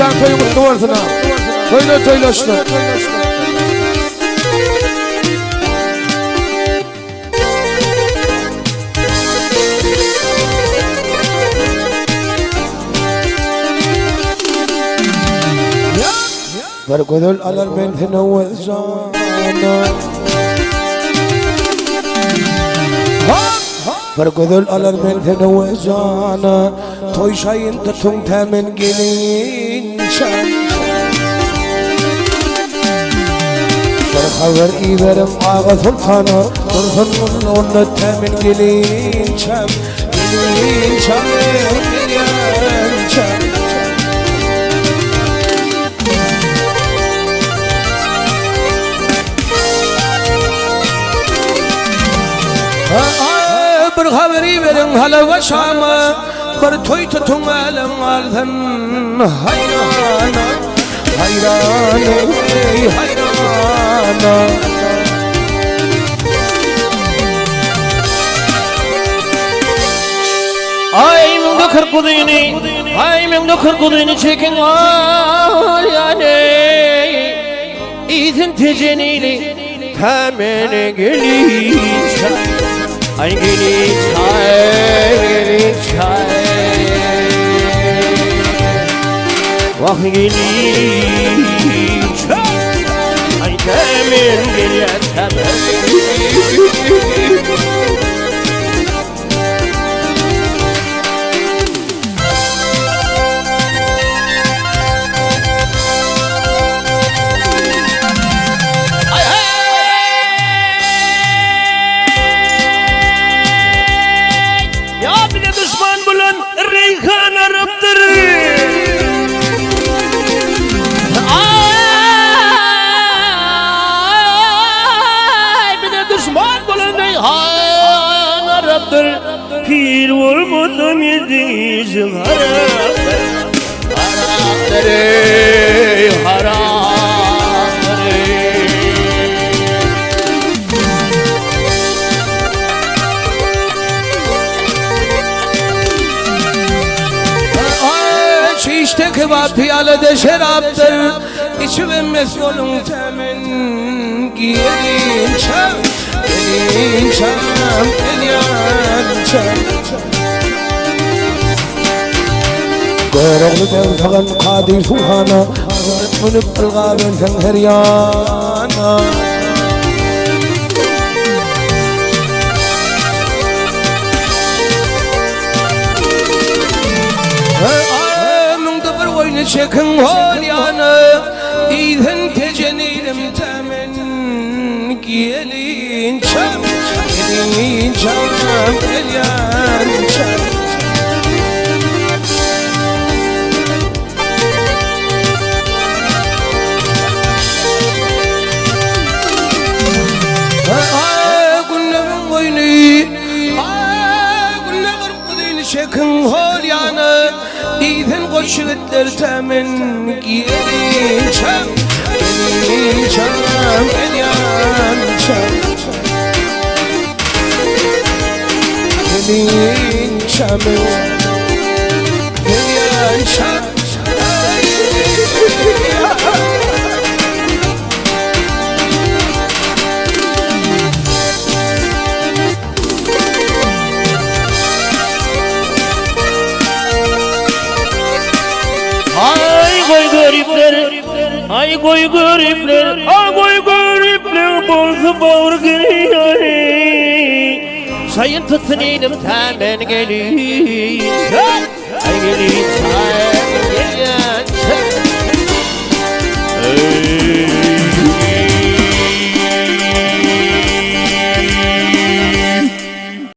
insan toyu mutlu vartına. Toylaştı. برقدوا على البنت والزانا برقدوا على البنت والزانا توي شاين تتم تمن جنين شان برخبر إبرم آغا سلطانا ترسل من تمن جنين شان جنين شان برخبري برن هلا وشاما برتوي تتم ألم ألثن حيرانا Ay من ذكر قديني ay من ذكر قديني çekin yani İzin teceniyle temene gelişen Ay gelişen Vah gelişen Ay temen gelişen Pir olmadan yedizim haramları Şişte kebap piyalede şeraptır İçime mesulun temin giyerin çam Gelin çam, gelin çam Görüğlü devfağın kadir sulhana Münüp ılgâben sen her yana Münde bir oyunu çekin hol yana İzin tecenilim temin gelin çam Gelin çam, gelin çam Çekin hol yana İzin koşulitler temin gelin çam Gelin çam, gelin çam Gelin çam, gelin çam Ay koy garipler, bolsa bağır geliyor. Sayın tutun ilim temen gelin. Ay gelin.